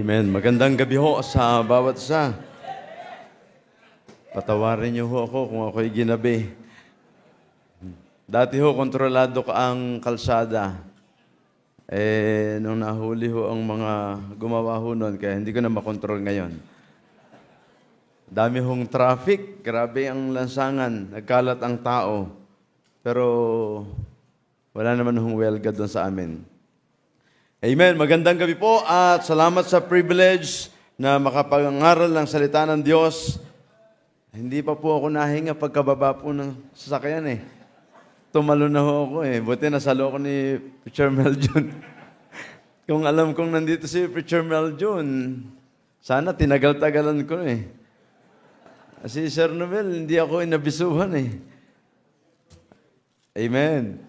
Amen. Magandang gabi ho sa bawat isa. Patawarin niyo ho ako kung ako'y ginabi. Dati ho, kontrolado ka ang kalsada. Nung nahuli ho ang mga gumawa ho nun, kaya hindi ko na makontrol ngayon. Dami hong traffic, grabe ang lansangan, nagkalat ang tao. Pero wala naman hong welga doon sa amin. Amen. Magandang gabi po at salamat sa privilege na makapangaral ng salita ng Diyos. Hindi pa po ako nahinga pagkababa po ng sasakyan eh. Tumalo na ho ako eh. Buti nasalo ko ni Preacher Mel Jun. Kung alam kong nandito si Preacher Mel Jun, sana tinagal-tagalan ko eh. Si Sir Noel, hindi ako inabisuhan eh. Amen.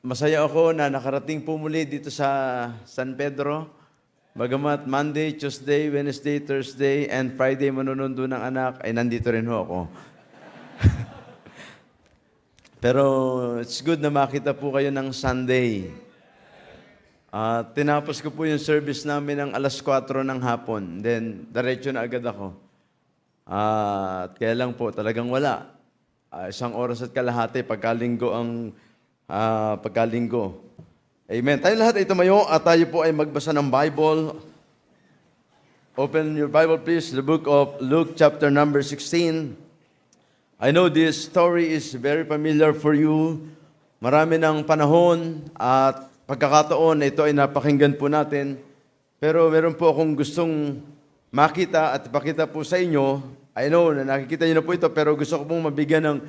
Masaya ako na nakarating po muli dito sa San Pedro. Bagamat Monday, Tuesday, Wednesday, Thursday, and Friday manunundo ng anak, ay nandito rin ho ako. Pero it's good na makita po kayo ng Sunday. Tinapos ko po yung service namin ng alas 4 ng hapon. Then, diretso na agad ako. Kaya lang po, talagang wala. 1 oras at kalahati, pagkalinggo ang pagkalinggo. Amen. Tayo lahat ay tumayo at tayo po ay magbasa ng Bible. Open your Bible please, the book of Luke chapter number 16. I know this story is very familiar for you. Marami ng panahon at pagkakataon na ito ay napakinggan po natin. Pero meron po akong gustong makita at ipakita po sa inyo. I know na nakikita niyo na po ito pero gusto ko pong mabigyan ng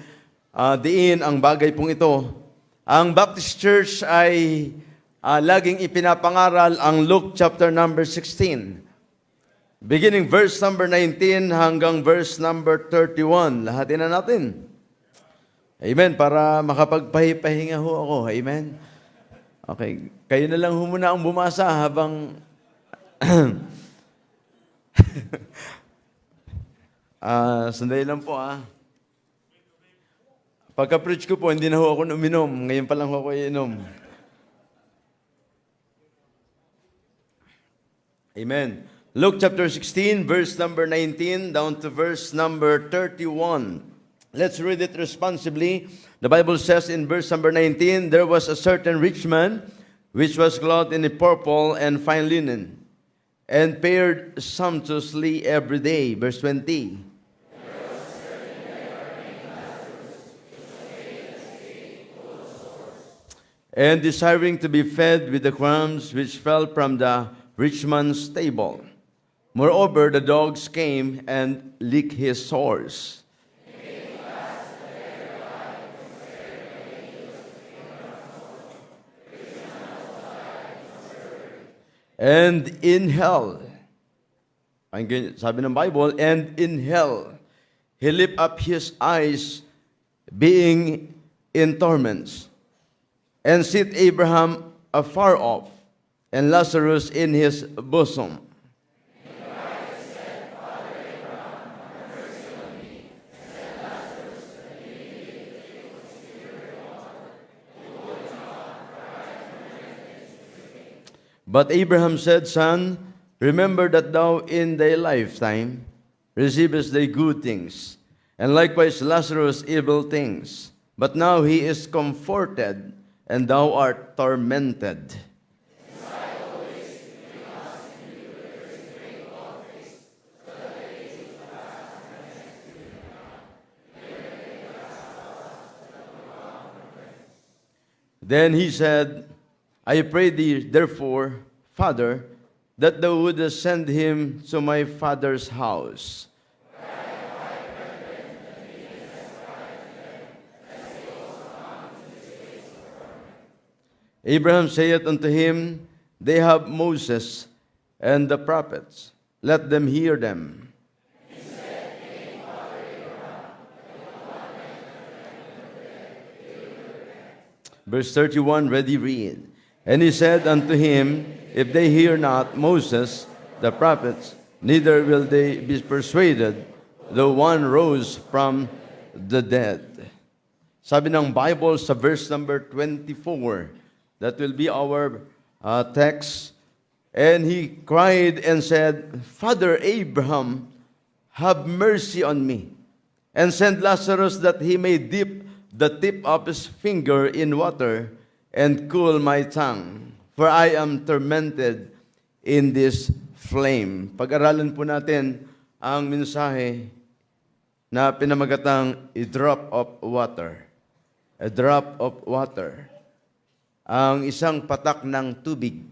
diin ang bagay pong ito. Ang Baptist Church ay laging ipinapangaral ang Luke chapter number 16. Beginning verse number 19 hanggang verse number 31. Lahatin na natin. Amen. Para makapagpahinga ho ako. Amen. Okay. Kayo na lang ho muna ang bumasa habang sandali lang po Pagka-preach ko po, hindi na ho ako uminom. Ngayon pa lang ho ako iinom. Amen. Luke chapter 16, verse number 19, down to verse number 31. Let's read it responsibly. The Bible says in verse number 19, there was a certain rich man, which was clothed in a purple and fine linen, and fared sumptuously every day. Verse 20. And desiring to be fed with the crumbs which fell from the rich man's table. Moreover, the dogs came and licked his sores. And in hell, sabi ng Bible, and in hell, he lifted up his eyes, being in torments. And sit Abraham afar off, and Lazarus in his bosom. But Abraham said, Son, remember that thou in thy lifetime receivest thy good things, and likewise Lazarus evil things. But now he is comforted, and thou art tormented. Then he said, I pray thee, therefore, Father, that thou wouldest send him to my father's house. Abraham saith unto him, They have Moses and the prophets. Let them hear them. Verse 31, ready read. And he said unto him, If they hear not Moses, the prophets, neither will they be persuaded, though one rose from the dead. Sabi ng Bible sa verse number 24, that will be our text And he cried and said, Father Abraham, have mercy on me, and send Lazarus that he may dip the tip of his finger in water and cool my tongue, for I am tormented in this flame. Pag-aralan po natin ang mensahe na pinamagatang a drop of water. A drop of water. Ang isang patak ng tubig.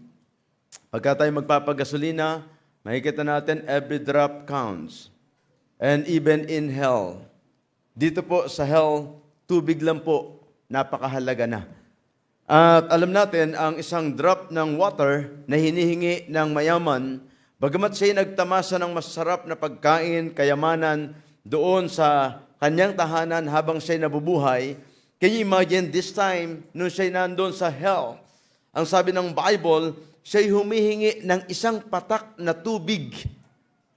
Pagka tayo magpapagasolina, makikita natin every drop counts. And even in hell. Dito po sa hell, tubig lang po, napakahalaga na. At alam natin, ang isang drop ng water na hinihingi ng mayaman, bagamat siya nagtamasa ng masarap na pagkain, kayamanan, doon sa kanyang tahanan habang siya nabubuhay, can you imagine this time, nung siya nandun sa hell, ang sabi ng Bible, siya'y humihingi ng isang patak na tubig.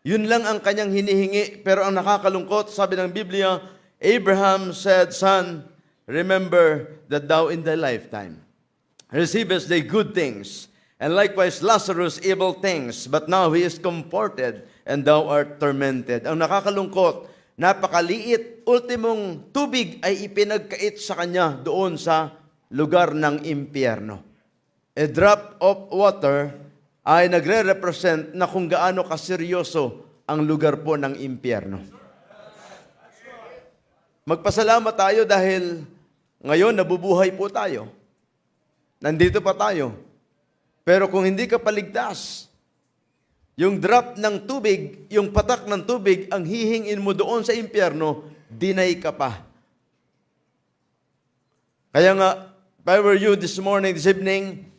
Yun lang ang kanyang hinihingi. Pero ang nakakalungkot, sabi ng Biblia, Abraham said, Son, remember that thou in thy lifetime receivest the good things, and likewise Lazarus evil things, but now he is comforted, and thou art tormented. Ang nakakalungkot, napakaliit, ultimong tubig ay ipinagkait sa kanya doon sa lugar ng impyerno. A drop of water ay nagre-represent na kung gaano kaseryoso ang lugar po ng impyerno. Magpasalamat tayo dahil ngayon nabubuhay po tayo. Nandito pa tayo. Pero kung hindi ka paligtas, yung drop ng tubig, yung patak ng tubig, ang hihingin mo doon sa impyerno, deny ka pa. Kaya nga, if I were you this morning, this evening,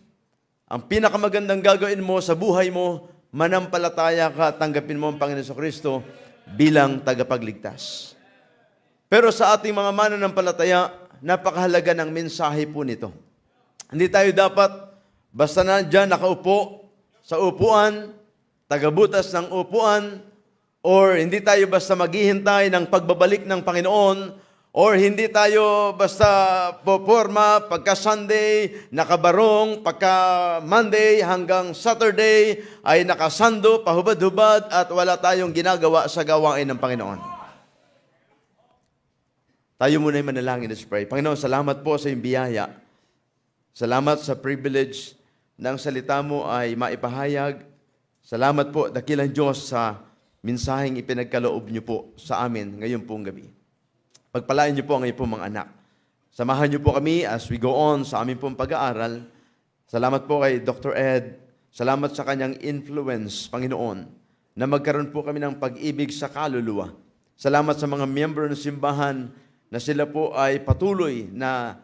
ang pinakamagandang gagawin mo sa buhay mo, manampalataya ka, tanggapin mo ang Panginoon Kristo bilang tagapagligtas. Pero sa ating mga mananampalataya, napakahalaga ng mensahe po nito. Hindi tayo dapat basta na dyan nakaupo sa upuan, tagabutas ng upuan, or hindi tayo basta maghihintay ng pagbabalik ng Panginoon, or hindi tayo basta poporma pagka Sunday, nakabarong, pagka Monday hanggang Saturday ay nakasando, pahubad-hubad at wala tayong ginagawa sa gawain ng Panginoon. Tayo muna ay manalangin. Let's pray. Panginoon, salamat po sa iyong biyaya. Salamat sa privilege ng salita mo ay maipahayag. Salamat po, dakilang Diyos, sa mensaheng ipinagkaloob niyo po sa amin ngayon pong gabi. Pagpalain niyo po ang iyong mga anak. Samahan niyo po kami as we go on sa aming pong pag-aaral. Salamat po kay Dr. Ed. Salamat sa kanyang influence, Panginoon, na magkaroon po kami ng pag-ibig sa kaluluwa. Salamat sa mga miyembro ng simbahan na sila po ay patuloy na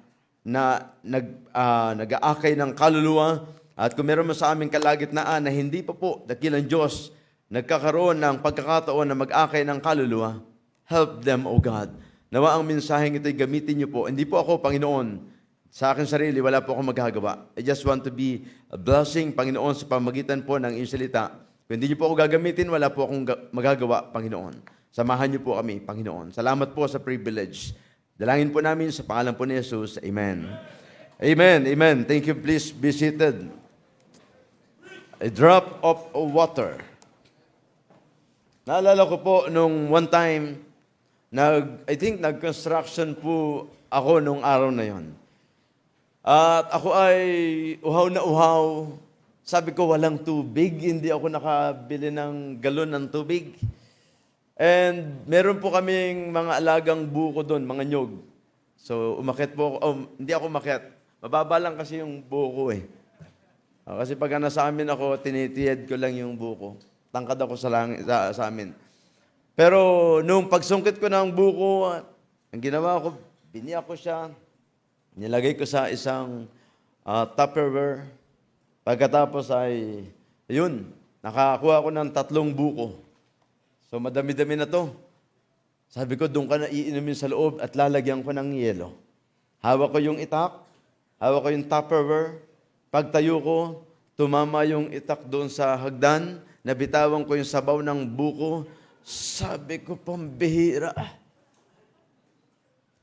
nag-aakay ng kaluluwa. At kung meron mo sa aming kalagitnaan na hindi pa po, dakilang Diyos, nagkakaroon ng pagkakataon na mag-akay ng kaluluwa, help them, O God. Nawa ang mensaheng ito'y gamitin niyo po. Hindi po ako, Panginoon, sa aking sarili, wala po akong magagawa. I just want to be a blessing, Panginoon, sa pamagitan po ng iyong salita. Kung hindi niyo po ako gagamitin, wala po akong magagawa, Panginoon. Samahan niyo po kami, Panginoon. Salamat po sa privilege. Dalangin po namin sa pangalan po ni Jesus. Amen. Amen. Amen. Thank you. Please be seated. A drop of water. Naalala ko po nung one time, I think nag-construction po ako nung araw na yon. At ako ay uhaw na uhaw. Sabi ko, walang tubig. Hindi ako nakabili ng galon ng tubig. And meron po kaming mga alagang buko doon, mga nyog. So umakyat po ako. Hindi ako umakyat. Mababa lang kasi yung buko eh. Kasi pag nasa amin ako, tinitiyad ko lang yung buko. Tangkad ako sa amin. Pero nung pagsungkit ko ng buko, ang ginawa ko, biniyak ko siya, nilagay ko sa isang Tupperware. Pagkatapos ay, yun, nakakuha ko ng 3 buko. So madami-dami na to. Sabi ko, doon ka na iinumin sa loob at lalagyan ko ng yelo. Hawak ko yung itak, hawak ko yung Tupperware. Pagtayo ko, tumama yung itak doon sa hagdan, nabitawan ko yung sabaw ng buko. Sabi ko, pambihira.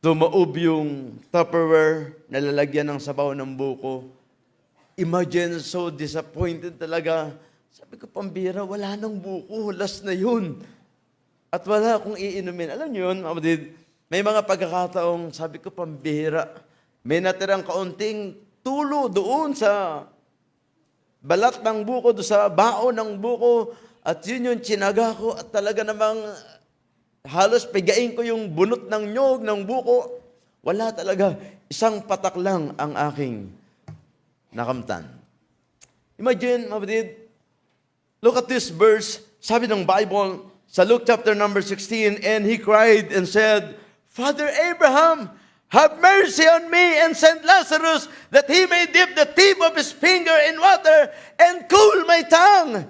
Tumaob yung Tupperware, nalalagyan ng sabaw ng buko. Imagine, so disappointed talaga. Sabi ko, pambira, wala nang buko, last na yun. At wala akong iinumin. Alam niyo yun, kapatid, may mga pagkakataong, sabi ko, pambira, may natirang kaunting tulo doon sa balat ng buko, doon sa bao ng buko, at yun yung tsinaga ko, at talaga namang halos pigain ko yung bunot ng nyog ng buko. Wala talaga. Isang patak lang ang aking nakamtan. Imagine, kapatid, look at this verse, sabi ng Bible, sa Luke chapter number 16, and he cried and said, Father Abraham, have mercy on me and send Lazarus that he may dip the tip of his finger in water and cool my tongue.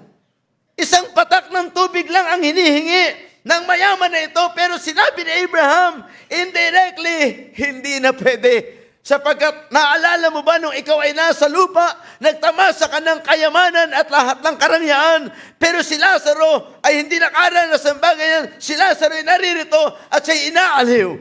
Isang patak ng tubig lang ang hinihingi ng mayaman na ito, pero sinabi ni Abraham, indirectly, hindi na pwede. Sapagkat naalala mo ba nung ikaw ay nasa lupa, nagtamasa ka ng kayamanan at lahat ng karangyaan, pero si Lazaro ay hindi nakaranas ng bagay yan. Si Lazaro ay naririto at siya'y inaaliw.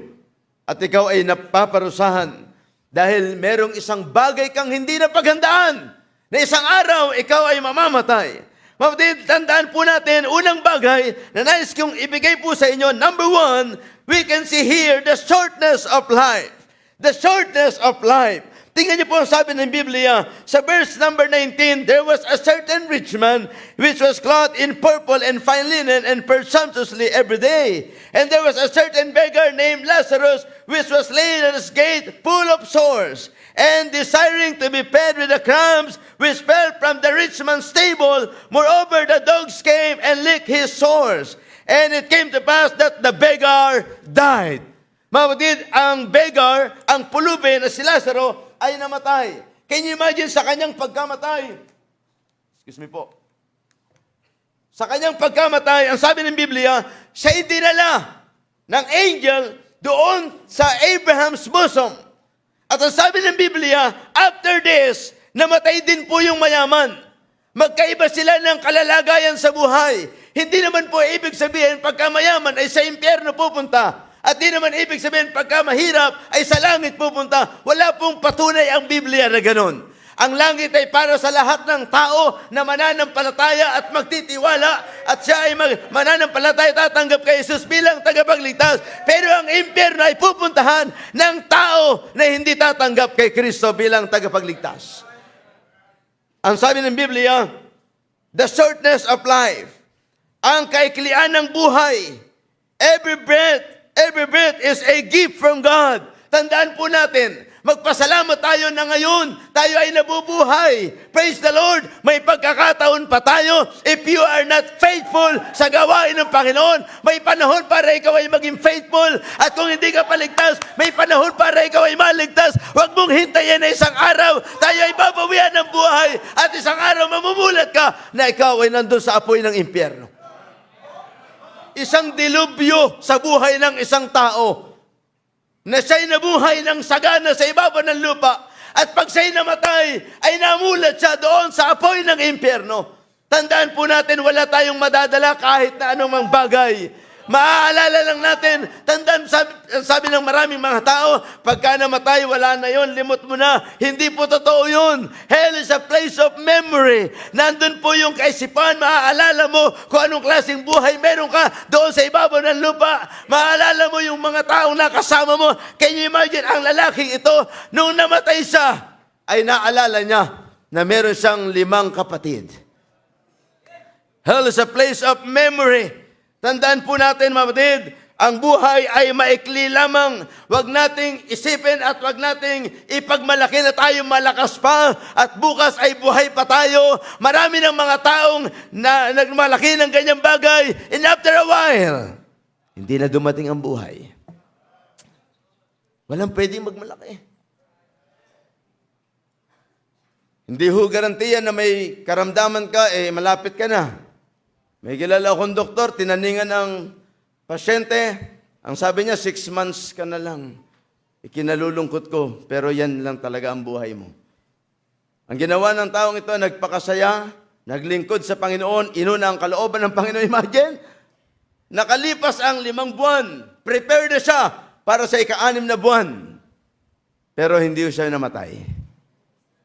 At ikaw ay napaparusahan dahil merong isang bagay kang hindi napaghandaan, na isang araw ikaw ay mamamatay. Mapatid, tandaan po natin, unang bagay na nais kong ibigay po sa inyo, number one, we can see here the shortness of life. The shortness of life. Tingnan niyo po ang sabi ng Biblia, sa verse number 19, there was a certain rich man which was clothed in purple and fine linen and fared sumptuously every day. And there was a certain beggar named Lazarus which was laid at his gate full of sores, and desiring to be fed with the crumbs which fell from the rich man's table. Moreover, the dogs came and licked his sores. And it came to pass that the beggar died. Mga kapatid, ang beggar, ang pulubi na si Lazaro ay namatay. Can you imagine sa kanyang pagkamatay? Excuse me po. Sa kanyang pagkamatay, ang sabi ng Biblia, siya dinala ng angel doon sa Abraham's bosom. At ang sabi ng Biblia, after this, namatay din po yung mayaman. Magkaiba sila ng kalalagayan sa buhay. Hindi naman po ibig sabihin pagka mayaman ay sa impyerno pupunta. At di naman ibig sabihin pagka mahirap ay sa langit pupunta. Wala pong patunay ang Biblia na ganun. Ang langit ay para sa lahat ng tao na mananampalataya at magtitiwala at siya ay mananampalataya tatanggap kay Jesus bilang tagapagligtas. Pero ang impyerno ay pupuntahan ng tao na hindi tatanggap kay Kristo bilang tagapagligtas. Ang sabi ng Biblia, the shortness of life, ang kaiklian ng buhay, every breath is a gift from God. Tandaan po natin, magpasalamat tayo na ngayon tayo ay nabubuhay. Praise the Lord, may pagkakataon pa tayo. If you are not faithful sa gawain ng Panginoon, may panahon para ikaw ay maging faithful. At kung hindi ka paligtas, may panahon para ikaw ay maligtas. Huwag mong hintayin na isang araw tayo ay babawian ng buhay at isang araw mamumulat ka na ikaw ay nandun sa apoy ng impyerno. Isang dilubyo sa buhay ng isang tao na siya'y nabuhay ng sagana sa ibabaw ng lupa at pag siya'y namatay ay namulat siya doon sa apoy ng impyerno. Tandaan po natin, wala tayong madadala kahit na anumang bagay. Maaalala lang natin, tandaan, sabi ng maraming mga tao, pagka namatay, wala na yon, limot mo na. Hindi po totoo yun. Hell is a place of memory. Nandun po yung kaisipan, maaalala mo kung anong klaseng buhay meron ka doon sa ibabaw ng lupa. Maaalala mo yung mga taong nakasama mo. Can you imagine, ang lalaking ito, nung namatay siya, ay naalala niya na meron siyang 5 kapatid. Hell is a place of memory. Tandaan po natin, mga kapatid, ang buhay ay maikli lamang. Huwag nating isipin at huwag nating ipagmalaki na tayo malakas pa at bukas ay buhay pa tayo. Marami ng mga taong na nagmalaki ng ganyang bagay, and after a while, hindi na dumating ang buhay. Walang pwedeng magmalaki. Hindi ho garantiya na may karamdaman ka, malapit ka na. May kilala akong doktor, tinaningan ng pasyente. Ang sabi niya, 6 months ka na lang. Ikinalulungkot ko, pero yan lang talaga ang buhay mo. Ang ginawa ng taong ito, nagpakasaya, naglingkod sa Panginoon, inuna ang kalooban ng Panginoon. Imagine, nakalipas ang 5 buwan, prepared na siya para sa ika-6 na buwan. Pero hindi siya namatay.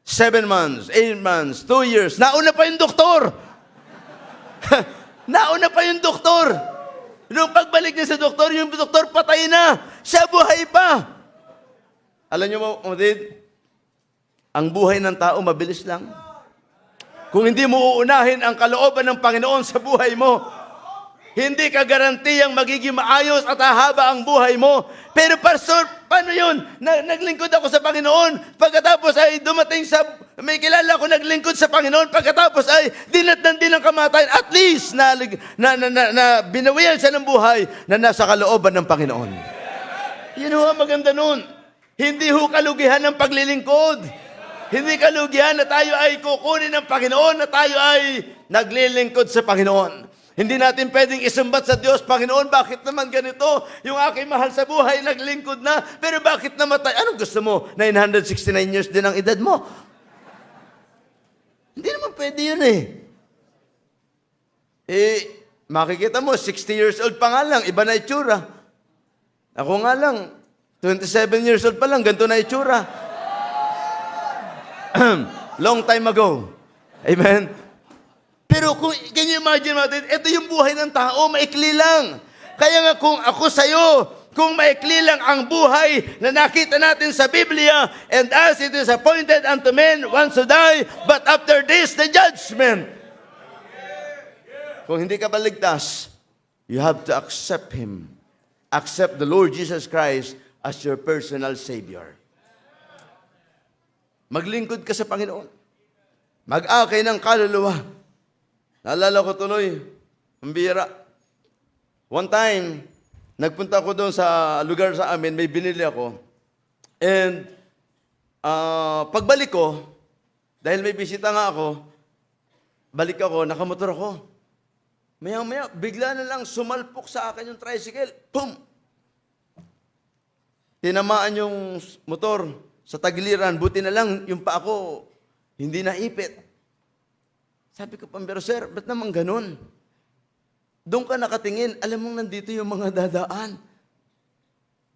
7 months, 8 months, 2 years, nauna pa yung doktor. Nauna pa yung doktor. Nung pagbalik niya sa doktor, yung doktor patay na. Siya buhay pa. Alam niyo mo, Odid, ang buhay ng tao mabilis lang. Kung hindi mo uunahin ang kalooban ng Panginoon sa buhay mo, hindi ka garantiyang magiging maayos at hahaba ang buhay mo. Pero pastor, paano yun? Naglingkod ako sa Panginoon. Pagkatapos ay dumating may kilala ko naglingkod sa Panginoon. Pagkatapos ay dinatnan din ang kamatayan. At least na binawian siya ng buhay na nasa kalooban ng Panginoon. Yun ho ang maganda nun. Hindi ho kalugihan ng paglilingkod. Hindi kalugihan na tayo ay kukunin ng Panginoon, na tayo ay naglilingkod sa Panginoon. Hindi natin pwedeng isumbat sa Diyos, Panginoon, bakit naman ganito? Yung aking mahal sa buhay, naglingkod na, pero bakit namatay? Anong gusto mo? 969 years din ang edad mo. Hindi naman pwede yun eh. Makikita mo, 60 years old pa nga lang, iba na itsura. Ako nga lang, 27 years old pa lang, ganito na itsura. Long time ago. Amen? Pero can you imagine natin, ito yung buhay ng tao, maikli lang. Kaya nga kung ako sa'yo, kung maikli lang ang buhay na nakita natin sa Biblia, and as it is appointed unto men once to die, but after this, the judgment. Kung hindi ka paligtas, you have to accept Him. Accept the Lord Jesus Christ as your personal Savior. Maglingkod ka sa Panginoon. Mag-akay ng kaluluwa. Naalala ko tuloy, ang bihira. One time, nagpunta ako doon sa lugar sa amin, may binili ako. And pagbalik ko, dahil may bisita nga ako, balik ako, nakamotor ako. Maya-maya, bigla na lang sumalpok sa akin yung tricycle. Boom! Tinamaan yung motor sa tagiliran. Buti na lang yung paa ko hindi naipit. Sabi ko, pero sir, ba't naman ganun? Doon ka nakatingin, alam mong nandito yung mga dadaan.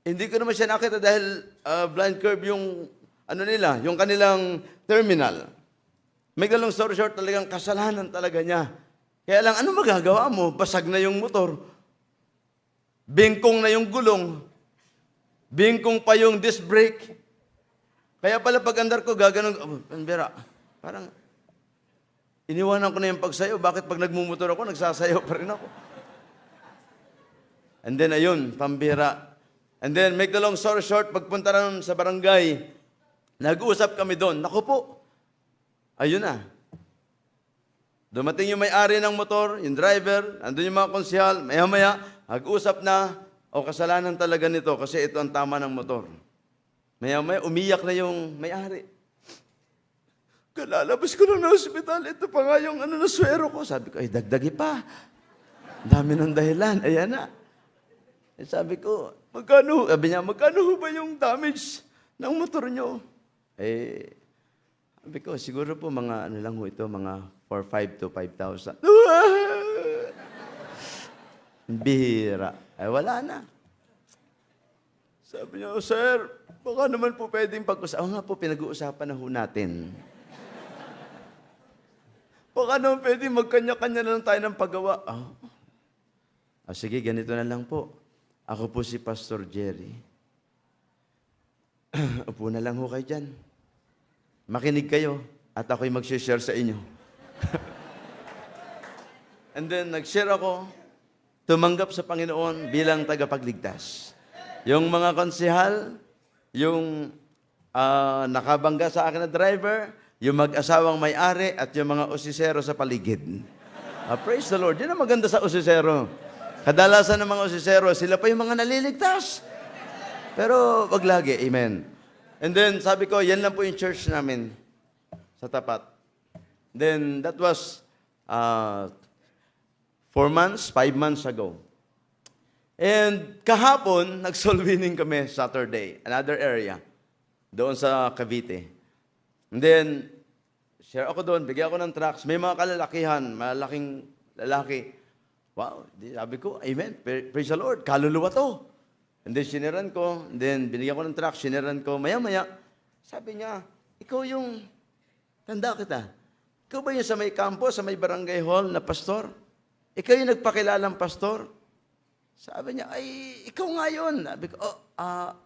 Hindi ko naman siya nakita dahil blind curve yung, yung kanilang terminal. Make a long story short, talagang kasalanan talaga niya. Kaya lang, ano magagawa mo? Basag na yung motor. Bingkong na yung gulong. Bingkong pa yung disc brake. Kaya pala pag andar ko, gaganon, Bera, parang, iniwanan ko na yung pagsayo. Bakit pag nagmumotor ako, nagsasayaw pa rin ako? And then, ayun, pambira. And then, make the long story short, pagpunta na sa barangay, nag-uusap kami doon. Naku po, ayun na. Dumating yung may-ari ng motor, yung driver, andun yung mga konsihal, maya-maya, nag-usap na, kasalanan talaga nito kasi ito ang tama ng motor. Maya-maya, umiyak na yung may-ari. Kalalabas ko lang na hospital, ito pa nga yung naswero ko. Sabi ko, ay dagdagi pa. Dami ng dahilan, ayan na. Sabi ko, magkano? Sabi niya, magkano ba yung damage ng motor nyo? Sabi ko, siguro po mga lang ho ito, mga 4,500 to 5,000. Bihira. Wala na. Sabi niya, sir, baka naman po pwedeng pag-usapan. Nga po, pinag-uusapan na ho natin. Baka naman pwede magkanya-kanya na lang tayo ng paggawa. Sige, ganito na lang po. Ako po si Pastor Jerry. Upo na lang ho kayo dyan. Makinig kayo at ako'y mag-share sa inyo. And then, nag-share ako, tumanggap sa Panginoon bilang tagapagligtas. Yung mga konsehal, yung nakabangga sa akin na driver, yung mag-asawang may-ari at yung mga usisero sa paligid. Praise the Lord. Yun ang maganda sa usisero. Kadalasan ng mga usisero, sila pa yung mga naliligtas. Pero wag lagi. Amen. And then sabi ko, yan lang po yung church namin sa tapat. Then that was 4 months, 5 months ago. And kahapon, nag-soul winning kami Saturday, another area, doon sa Cavite. And then, share ako doon, bigyan ako ng tracts. May mga kalalakihan, malaking lalaki. Wow, sabi ko, amen, praise the Lord, kaluluwa to. And then, siniran ko, and then, binigyan ko ng tracts, siniran ko, maya-maya, sabi niya, ikaw yung, tanda kita, ikaw ba yung sa may kampo, sa may barangay hall na pastor? ikaw yung nagpakilalang pastor? Sabi niya, ay, ikaw nga yun. Sabi ko,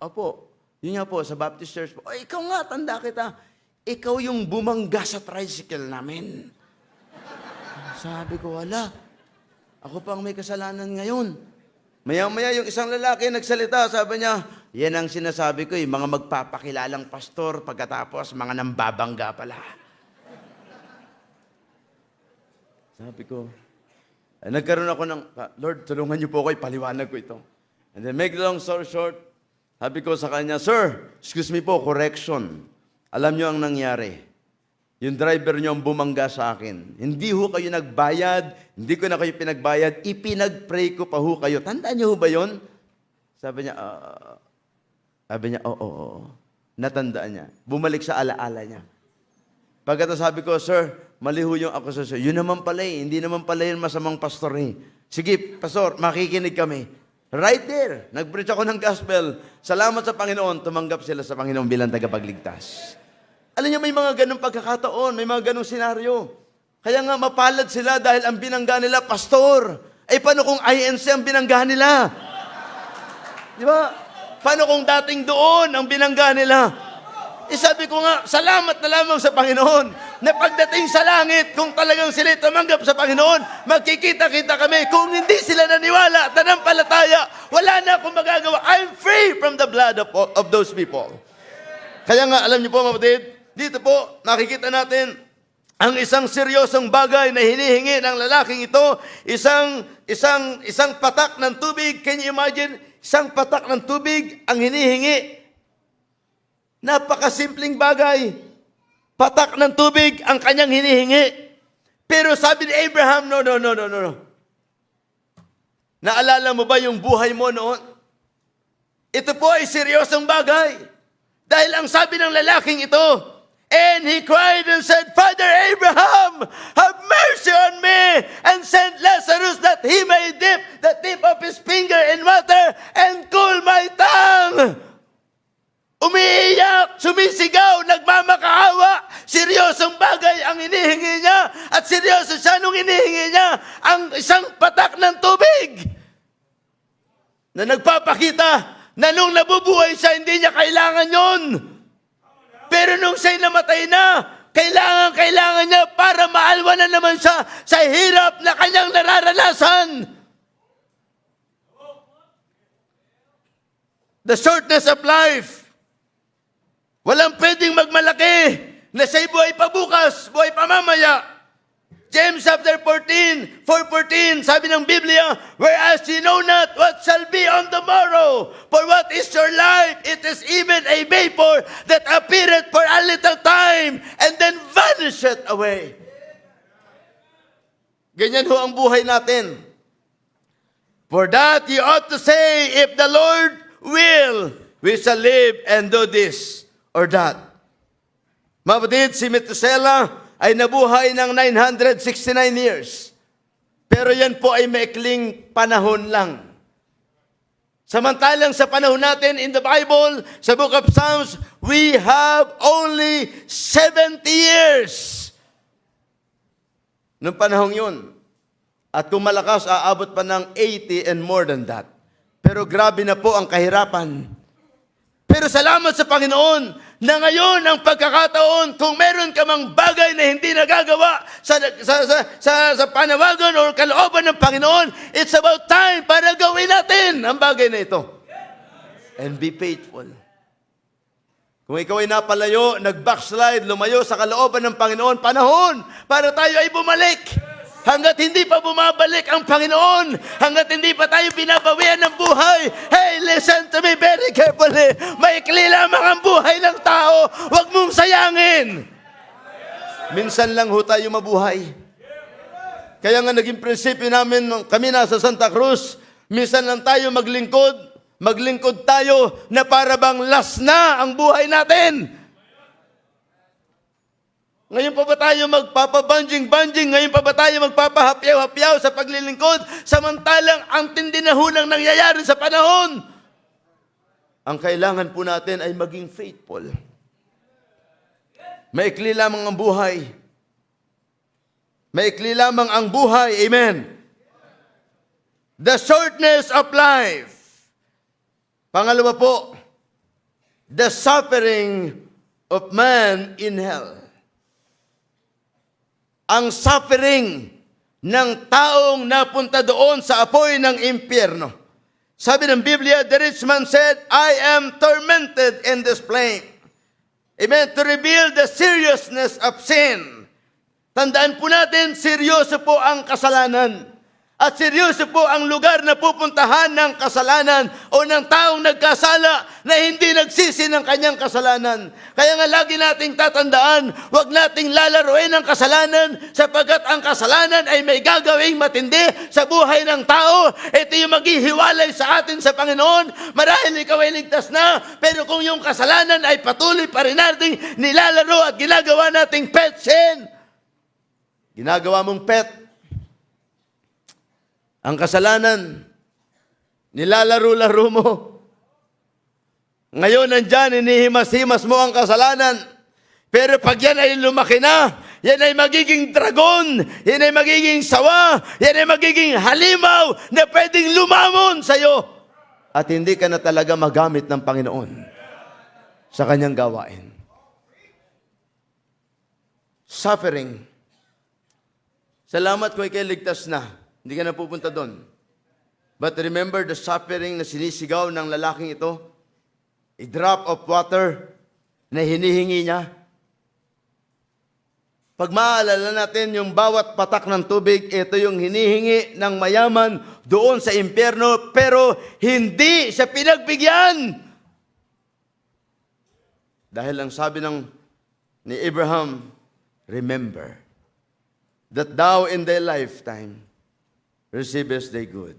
opo. Yun nga po, sa Baptist Church po. Ikaw nga, tanda kita. Ikaw yung bumangga sa tricycle namin. Sabi ko, wala. Ako pa ang may kasalanan ngayon. Maya-maya yung isang lalaki nagsalita, sabi niya, yan ang sinasabi ko, mga magpapakilalang pastor, pagkatapos mga nambabangga pala. Sabi ko, nagkaroon ako ng, Lord, tulungan niyo po ako, paliwanag ko ito. And then make the long story short, sabi ko sa kanya, Sir, excuse me po, correction. Alam niyo ang nangyari. Yung driver niyo ang bumangga sa akin. Hindi ho kayo nagbayad, hindi ko na kayo pinagbayad, ipinag-pray ko pa ho kayo. Tandaan niyo ho ba yun? Sabi niya, oo. Natandaan niya. Bumalik sa alaala niya. Pagkatapos sabi ko, Sir, mali ho yung akusasyon. Yun naman pala hindi naman pala yun masamang pastor eh. Sige, pastor, makikinig kami. Right there, nag-preach ako ng gospel. Salamat sa Panginoon, tumanggap sila sa Panginoon bilang tagapagligtas. Alam niyo, may mga ganong pagkakataon, may mga ganong senaryo. Kaya nga mapalad sila dahil ang binangga nila, pastor. Eh, paano kung INC ang binangga nila? Di ba? Paano kung dating doon ang binangga nila? Sabi ko nga, salamat na lamang sa Panginoon na pagdating sa langit, kung talagang sila tumanggap sa Panginoon, magkikita-kita kami. Kung hindi sila naniwala at nanampalataya, wala na akong magagawa. I'm free from the blood of those people. Kaya nga, alam niyo po, kapatid, dito po, nakikita natin ang isang seryosong bagay na hinihingi ng lalaking ito, isang patak ng tubig. Can you imagine? Isang patak ng tubig ang hinihingi. Napakasimpleng bagay. Patak ng tubig ang kanyang hinihingi. Pero sabi ni Abraham, no. Naalala mo ba yung buhay mo noon? Ito po ay seryosong bagay. Dahil ang sabi ng lalaking ito, and he cried and said, Father Abraham, have mercy on me, and send Lazarus that he may dip the tip of his finger in water and cool my tongue. Umiiyak, sumisigaw, nagmamakaawa. Seryosong bagay ang hinihingi niya. At seryoso siya nung hinihingi niya ang isang patak ng tubig. Na nagpapakita na nung nabubuhay siya, hindi niya kailangan yun. Pero nung siya'y namatay na, kailangan niya para maalwa na naman siya sa hirap na kanyang nararanasan. The shortness of life. Walang pwedeng magmalaki na siya'y buhay pa bukas, buhay pa mamaya. James chapter 14, 4:14, sabi ng Biblia, whereas you know not what shall be on the morrow, for what is your life? It is even a vapor that appeareth for a little time and then vanisheth away. Ganyan ho ang buhay natin. For that you ought to say, if the Lord will, we shall live and do this or that. Mga kapatid, si Methuselah ay nabuhay ng 969 years. Pero yan po ay maikling panahon lang. Samantalang sa panahon natin in the Bible, sa Book of Psalms, we have only 70 years. Noong panahon yun. At kung malakas, aabot pa ng 80 and more than that. Pero grabe na po ang kahirapan. Pero salamat sa Panginoon na ngayon ang pagkakataon, kung meron ka mang bagay na hindi nagagawa sa panawagan o kalooban ng Panginoon, it's about time para gawin natin ang bagay na ito. And be faithful. Kung ikaw ay napalayo, nag-backslide, lumayo sa kalooban ng Panginoon, panahon para tayo ay bumalik. Hanggat hindi pa bumabalik ang Panginoon, hanggat hindi pa tayo binabawian ng buhay, hey, listen to me very carefully. Maikli lamang ang buhay ng tao. Huwag mong sayangin. Minsan lang ho tayo mabuhay. Kaya nga naging prinsipyo namin, kami nasa Santa Cruz, minsan lang tayo maglingkod tayo na para bang last na ang buhay natin. Ngayon pa ba tayo magpapabanjing-banjing? Ngayon pa ba tayo magpapahapyaw-hapyaw sa paglilingkod? Samantalang ang tindi na hunang nangyayari sa panahon. Ang kailangan po natin ay maging faithful. Maikli lamang ang buhay. Maikli lamang ang buhay. Amen. the shortness of life. Pangalawa po, the suffering of man in hell. Ang suffering ng taong napunta doon sa apoy ng impyerno. Sabi ng Biblia, the rich man said, I am tormented in this flame. Amen. To reveal the seriousness of sin. Tandaan po natin, seryoso po ang kasalanan. At seryoso po ang lugar na pupuntahan ng kasalanan o ng taong nagkasala na hindi nagsisi ng kanyang kasalanan. Kaya nga lagi nating tatandaan, huwag nating lalaruin ang kasalanan sapagkat ang kasalanan ay may gagawing matindi sa buhay ng tao. Ito yung maghihiwalay sa atin sa Panginoon. Marahil ikaw ay ligtas na, pero kung yung kasalanan ay patuloy pa rin nating nilalaro at ginagawa nating pet sin, ginagawa mong pet, ang kasalanan, nilalaro-laro mo. Ngayon nandyan, inihimas-himas mo ang kasalanan. Pero pag yan ay lumaki na, yan ay magiging dragon, yan ay magiging sawa, yan ay magiging halimaw na pwedeng lumamon sa'yo. At hindi ka na talaga magamit ng Panginoon sa kanyang gawain. Suffering. Salamat kung ikay ligtas na. Hindi ka na pupunta doon. But remember the suffering na sinisigaw ng lalaking ito? A drop of water na hinihingi niya. Pag maaalala natin yung bawat patak ng tubig, ito yung hinihingi ng mayaman doon sa impyerno, pero hindi siya pinagbigyan. Dahil ang sabi ni Abraham, remember that thou in thy lifetime receivest thy good.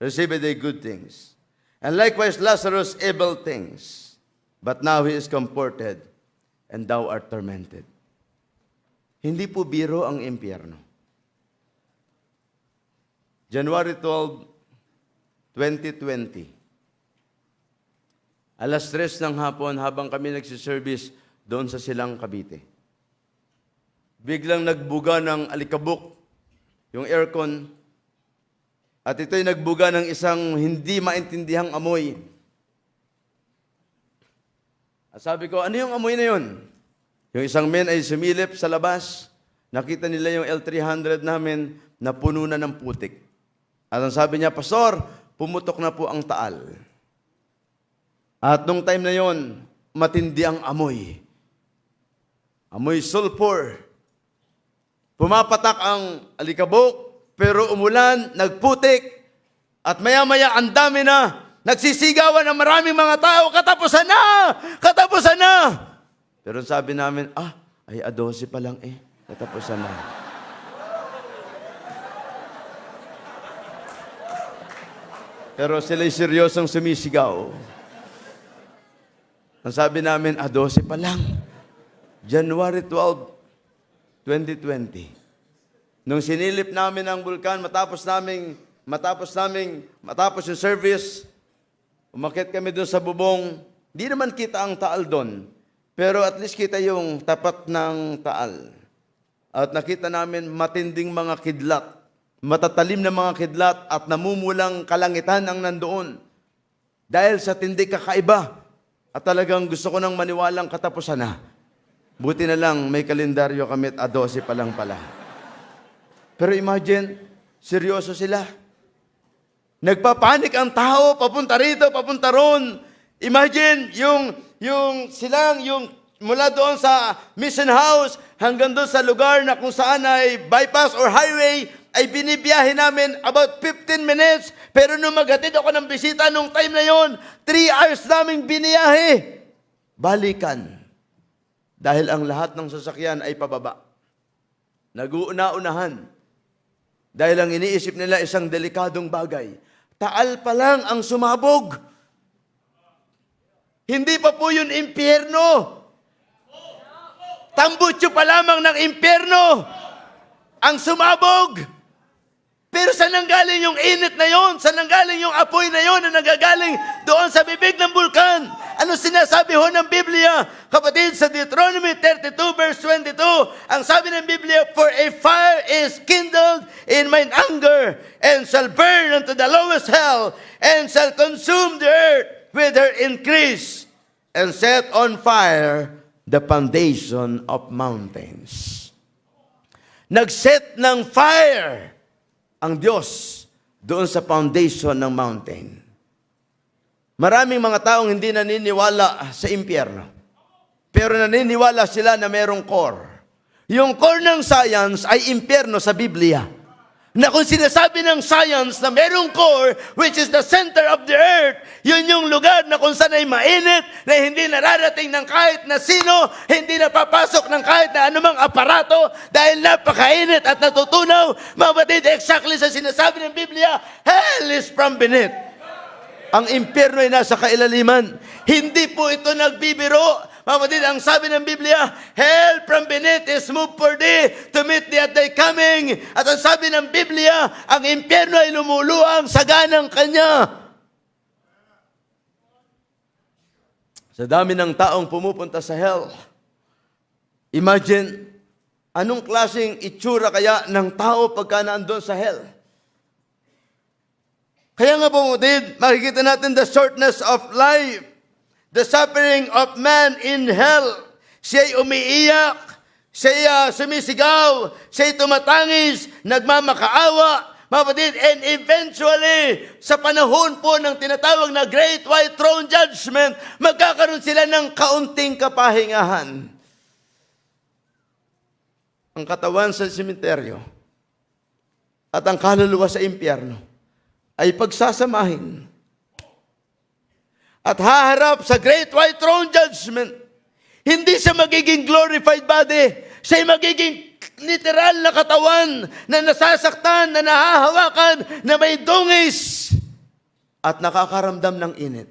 Receiveth thy good things. And likewise Lazarus evil things. But now he is comforted, and thou art tormented. Hindi po biro ang impyerno. January 12, 2020. Alas 3 ng hapon habang kami nagsiservice doon sa Silang, Cavite. Biglang nagbuga ng alikabok yung aircon. At ito'y nagbuga ng isang hindi maintindihang amoy. At sabi ko, ano yung amoy na yun? Yung isang men ay sumilip sa labas. Nakita nila yung L300 namin na puno na ng putik. At ang sabi niya, Pastor, pumutok na po ang taal. At nung time na yon, matindi ang amoy. Amoy sulfur. Pumapatak ang alikabok, pero umulan, nagputik, at maya-maya ang dami na, nagsisigawan ng maraming mga tao, katapusan na! Katapusan na! Pero sabi namin, ay 12 pa lang katapusan na. Pero sila'y seryosong sumisigaw. Ang sabi namin, 12 pa lang. January 12, 2020. Nung sinilip namin ang bulkan, matapos yung service, umakyat kami doon sa bubong. Di naman kita ang taal doon, pero at least kita yung tapat ng taal. At nakita namin matinding mga kidlat, matatalim na mga kidlat at namumulang kalangitan ang nandoon. Dahil sa tindi kakaiba, at talagang gusto ko nang maniwalang katapusan na. Buti na lang may kalendaryo kami at 12 pa lang pala. Pero imagine, seryoso sila. Nagpapanik ang tao, papunta rito, papunta ron. Imagine, yung mula doon sa mission house, hanggang doon sa lugar na kung saan ay bypass or highway, ay binibiyahe namin about 15 minutes. Pero nung maghatid ako ng bisita nung time na yon, 3 hours naming biniyahe. Balikan. Dahil ang lahat ng sasakyan ay pababa. Nag-uuna-unahan. Dahil ang iniisip nila isang delikadong bagay. Taal pa lang ang sumabog. Hindi pa po yun impyerno. Tambutso pa lamang ng impyerno ang sumabog. Pero saan nanggaling yung init na yon? Saan nanggaling yung apoy na yon na nagagaling doon sa bibig ng bulkan? Ano sinasabi ho ng Biblia? Kapatid, sa Deuteronomy 32 verse 22, ang sabi ng Biblia, "For a fire is kindled in mine anger, and shall burn unto the lowest hell, and shall consume the earth with her increase, and set on fire the foundation of mountains." Nag-set ng fire ang Diyos doon sa foundation ng mountain. Maraming mga taong hindi naniniwala sa impyerno. Pero naniniwala sila na merong core. Yung core ng science ay impyerno sa Biblia. Na kung sinasabi ng science na merong core, which is the center of the earth, yun yung lugar na kung saan ay mainit, na hindi nararating ng kahit na sino, hindi napapasok ng kahit na anumang aparato, dahil napakainit at natutunaw, mga batid, exactly sa sinasabi ng Biblia, hell is from beneath. Ang impyerno ay nasa kailaliman. Hindi po ito nagbibiro. Mamatid, ang sabi ng Biblia, hell from beneath is moved for thee to meet thee at thy coming. At ang sabi ng Biblia, ang impyerno ay lumuluang sa ganang kanya. Sa dami ng taong pumupunta sa hell, imagine, anong klaseng itsura kaya ng tao pagka naandun sa hell? Kaya nga pumutid, makikita natin the shortness of life, the suffering of man in hell. Siya'y umiiyak, siya'y sumisigaw, siya'y tumatangis, nagmamakaawa, mga kapatid, and eventually, sa panahon po ng tinatawag na Great White Throne Judgment, magkakaroon sila ng kaunting kapahingahan. Ang katawan sa sementeryo at ang kaluluwa sa impyerno ay pagsasamahin at haharap sa Great White Throne Judgment. Hindi siya magiging glorified body, siya magiging literal na katawan na nasasaktan, na nahahawakan, na may dungis at nakakaramdam ng init.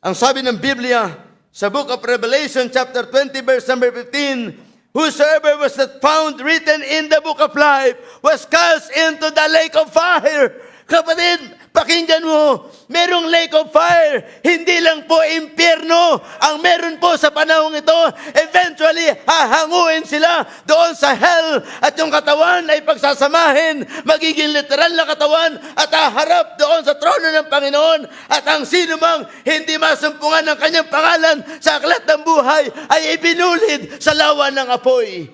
Ang sabi ng Biblia sa Book of Revelation chapter 20 verse number 15, "Whosoever was not found written in the book of life was cast into the lake of fire." Kapatid, pakinggan mo, merong lake of fire. Hindi lang po impyerno ang meron po sa panahong ito. Eventually, hahanguin sila doon sa hell at yung katawan ay pagsasamahin, magiging literal na katawan at haharap doon sa trono ng Panginoon. At ang sino mang hindi masumpungan ng kanyang pangalan sa aklat ng buhay ay ibinulid sa lawa ng apoy.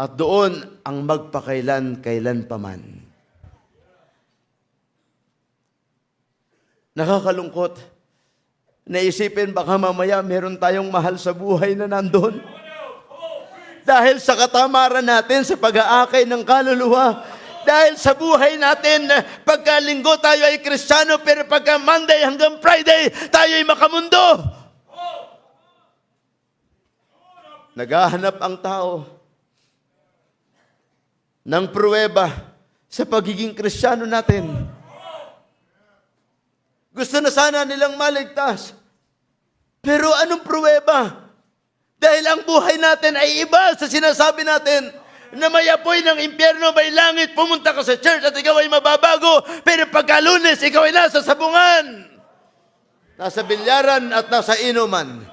At doon ang magpakailan-kailan paman. Nakakalungkot. Naisipin baka mamaya meron tayong mahal sa buhay na nandun. Dahil sa katamaran natin sa pag-aakay ng kaluluwa. Dahil sa buhay natin, pagka linggo tayo ay Kristiyano, pero pagka Monday hanggang Friday, tayo ay makamundo. Naghahanap ang tao ng pruweba sa pagiging Kristiyano natin. Gusto na sana nilang maligtas. Pero anong pruweba? Dahil ang buhay natin ay iba sa sinasabi natin na may apoy ng impyerno, may langit, pumunta ka sa church at ikaw ay mababago, pero pagka Lunes, ikaw ay nasa sabungan, nasa bilyaran at nasa inuman.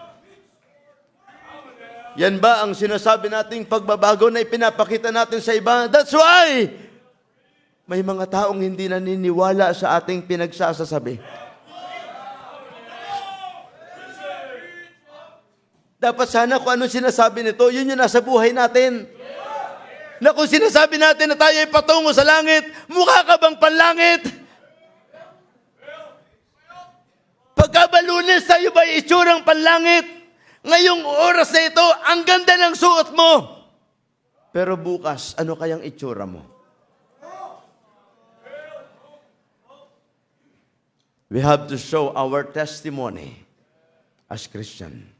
Yan ba ang sinasabi nating pagbabago na ipinapakita natin sa iba? That's why may mga taong hindi naniniwala sa ating pinagsasasabi. Dapat sana kung ano sinasabi nito, yun yung nasa buhay natin. Na kung sinasabi natin na tayo ay patungo sa langit, mukha ka bang panlangit? Pagka ba Lunes, tayo ba itsurang panlangit? Ngayong oras na ito, ang ganda ng suot mo. Pero bukas, ano kayang itsura mo? We have to show our testimony as Christian.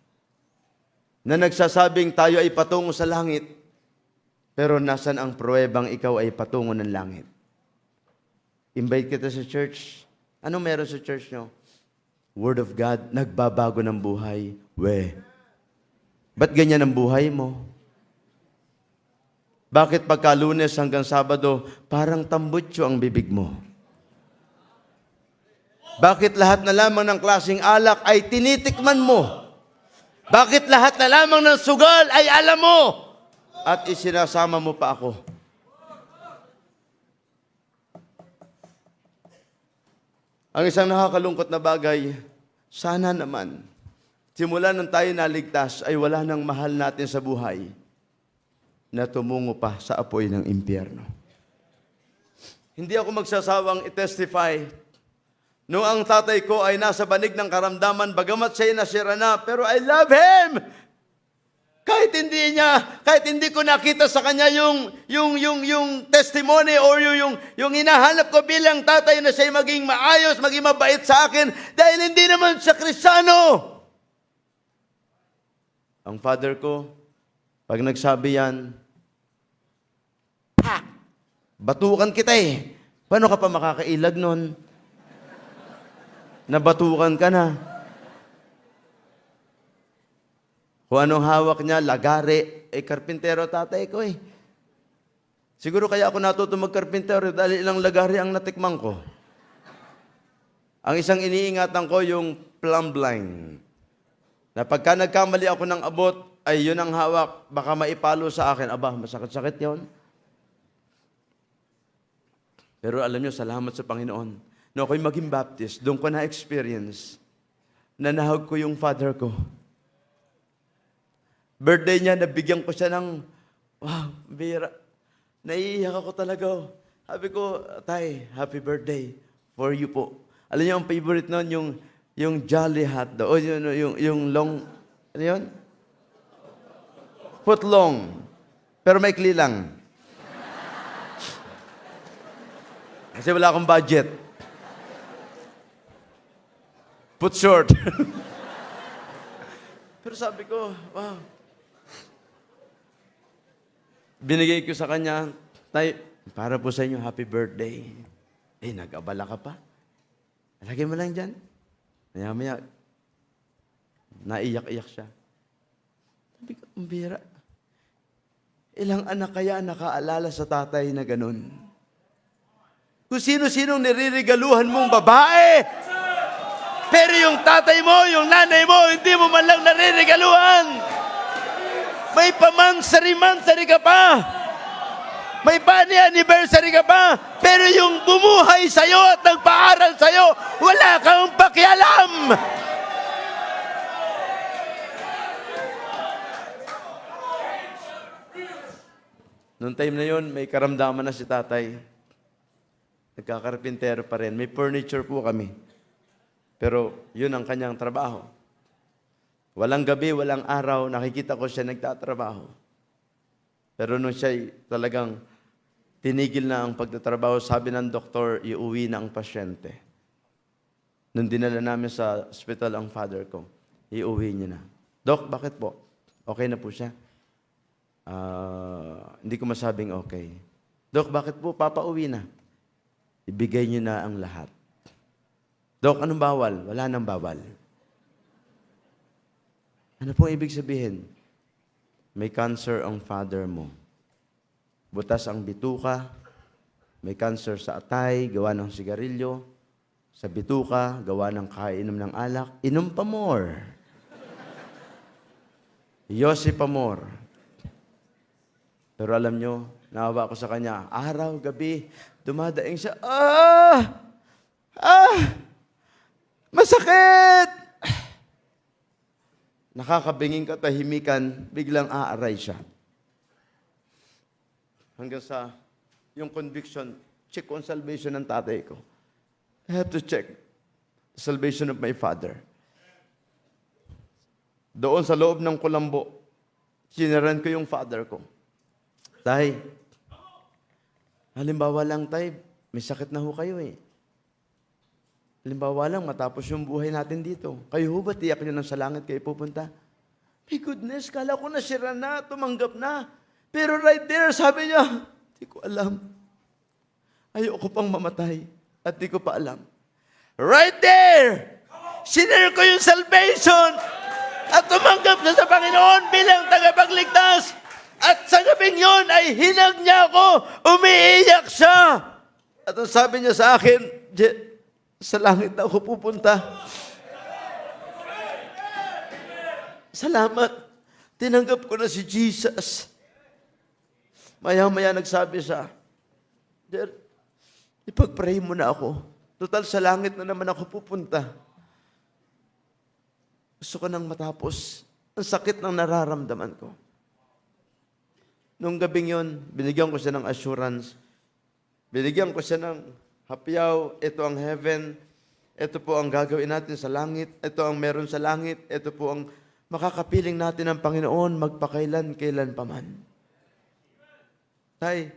Na nagsasabing tayo ay patungo sa langit, pero nasan ang pruwebang ikaw ay patungo ng langit? Invite kita sa church. Anong meron sa church nyo? Word of God, nagbabago ng buhay. Ba't ganyan ang buhay mo? Bakit pagka Lunes hanggang Sabado, parang tambutso ang bibig mo? Bakit lahat na lamang ng klaseng alak ay tinitikman mo? Bakit lahat na lamang ng sugal ay alam mo? At isinasama mo pa ako. Ang isang nakakalungkot na bagay, sana naman, simula nung tayo naligtas ay wala nang mahal natin sa buhay na tumungo pa sa apoy ng impyerno. Hindi ako magsasawang i-testify. Noong ang tatay ko ay nasa banig ng karamdaman, bagamat siya nasira na, pero I love him! Kahit hindi ko nakita sa kanya yung testimony or yung hinahanap ko bilang tatay na siya maging maayos, maging mabait sa akin, dahil hindi naman siya Kristiyano. Ang father ko, pag nagsabi yan, batukan kita eh. Paano ka pa makakailag nun? Nabatukan ka na. Kung anong hawak niya, lagari, karpintero tatay ko eh. Siguro kaya ako natuto magkarpintero dahil ilang lagari ang natikman ko. Ang isang iniingatan ko yung plumb line. Na pagka nagkamali ako ng abot, ay yun ang hawak, baka maipalo sa akin. Aba, masakit-sakit yun. Pero alam nyo, salamat sa Panginoon. No, ako'y maging Baptist, doon ko na-experience na nahag ko yung father ko. Birthday niya, nabigyan ko siya ng, wow, bira. Naiiyak ako talaga. Sabi ko, tay, happy birthday for you po. Alam niyo, ang favorite noon, yung Jolly Hot daw. O yung long, ano yun? Foot long. Pero maikli lang. Kasi wala akong budget. Foot short. Pero sabi ko, wow. Binigay ko sa kanya, tay, para po sa inyo, happy birthday. Eh, nag-abala ka pa. Lagay mo lang dyan. Maya-maya, naiyak-iyak siya. Sabi ko, umbira. Ilang anak kaya nakaalala sa tatay na ganun? Kung sino-sinong niririgaluhan mong babae, pero yung tatay mo, yung nanay mo, hindi mo man lang naririgaluhan. May pamansari-mansari ka pa. May anniversary ka pa. Pero yung bumuhay sa'yo at nagpaaral sa'yo, wala kang pakialam. Noong time na yon, may karamdaman na si tatay. Nagkakarpintero pa rin. May furniture po kami. Pero yun ang kanyang trabaho. Walang gabi, walang araw, nakikita ko siya nagtatrabaho. Pero nung siya talagang tinigil na ang pagtatrabaho, sabi ng doktor, iuwi na ang pasyente. Nung dinala namin sa hospital ang father ko, iuwi niya na. Dok, bakit po? Okay na po siya? Hindi ko masabing okay. Dok, bakit po papauwi na? Ibigay niyo na ang lahat. Dok, anong bawal? Wala nang bawal. Ano pong ibig sabihin? May cancer ang father mo. Butas ang bituka. May cancer sa atay, gawa ng sigarilyo. Sa bituka, gawa ng kainom ng alak. Inom pa more. Yossi pa more. Pero alam nyo, naawa ko sa kanya, araw, gabi, dumadaing siya, masakit! Nakakabinging katahimikan, biglang aaray siya. Hanggang sa yung conviction, check on salvation ng tatay ko. I have to check the salvation of my father. Doon sa loob ng kulambo, sinaran ko yung father ko. Tay, halimbawa lang tay, may sakit na ho kayo eh. Halimbawa lang, matapos yung buhay natin dito. Kayo ho ba tiyak nyo sa langit kayo pupunta? My goodness, kala ko nasira na, tumanggap na. Pero right there, sabi niya, di ko alam. Ayoko pang mamatay at di ko pa alam. Right there! Sinare ko yung salvation at tumanggap na sa Panginoon bilang tagapagligtas. At sa gabing yun ay hinag niya ako, umiiyak siya. At ang sabi niya sa akin, Sa langit na ako pupunta. Salamat. Tinanggap ko na si Jesus. Maya-maya nagsabi siya, Dear, ipag-pray mo na ako. Total, sa langit na naman ako pupunta. Gusto ko nang matapos. Ang sakit ng nararamdaman ko. Nung gabing yon, binigyan ko siya ng assurance. Binigyan ko siya ng hapyaw, ito ang heaven, ito po ang gagawin natin sa langit, ito ang meron sa langit, ito po ang makakapiling natin ng Panginoon magpakailan-kailan paman. Tay,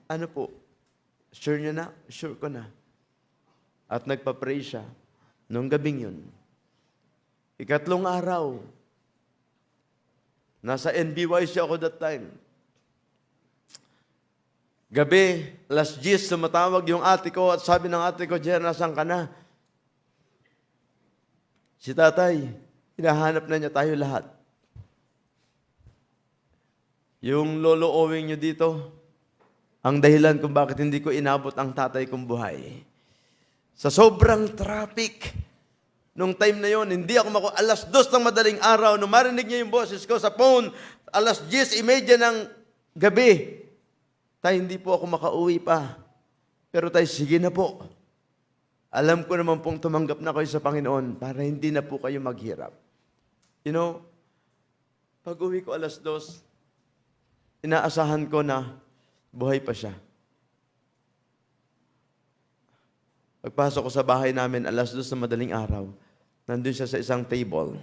ano po? Sure niya na? Sure ko na. At nagpa-pray siya nung gabing yun. Ikatlong araw, nasa NBYC ako that time. Gabi, alas 10, sumatawag yung ate ko at sabi ng ate ko, Jer, nasan ka na? Si tatay, hinahanap na niya tayo lahat. Yung lolo owing nyo dito, ang dahilan kung bakit hindi ko inabot ang tatay kong buhay. Sa sobrang traffic, nung time na yon, hindi ako alas 2 ng madaling araw, nung marinig niya yung boses ko sa phone, alas 10:30 ng gabi, Tay, hindi po ako makauwi pa. Pero tay, sige na po. Alam ko naman pong tumanggap na kayo sa Panginoon para hindi na po kayo maghirap. You know, pag uwi ko alas 2, inaasahan ko na buhay pa siya. Pagpasok ko sa bahay namin, alas 2 na madaling araw, nandun siya sa isang table,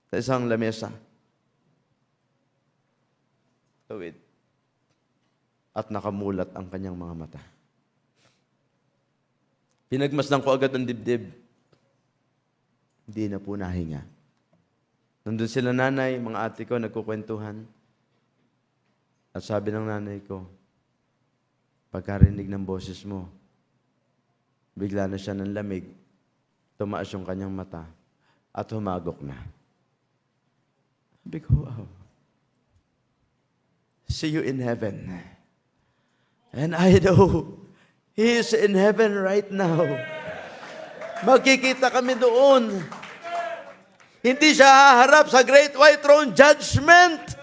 sa isang lamesa. Tuwid. At nakamulat ang kanyang mga mata. Pinagmasdan ko agad ang dibdib. Hindi na po nahinga. Nandun sila nanay, mga ate ko, nagkukwentuhan. At sabi ng nanay ko, pagkarinig ng boses mo, bigla na siya ng lamig, tumaas yung kanyang mata, at humagok na. Sabi ko, wow. See you in heaven. And I know, He is in heaven right now. Magkikita kami doon. Hindi siya haharap sa Great White Throne Judgment.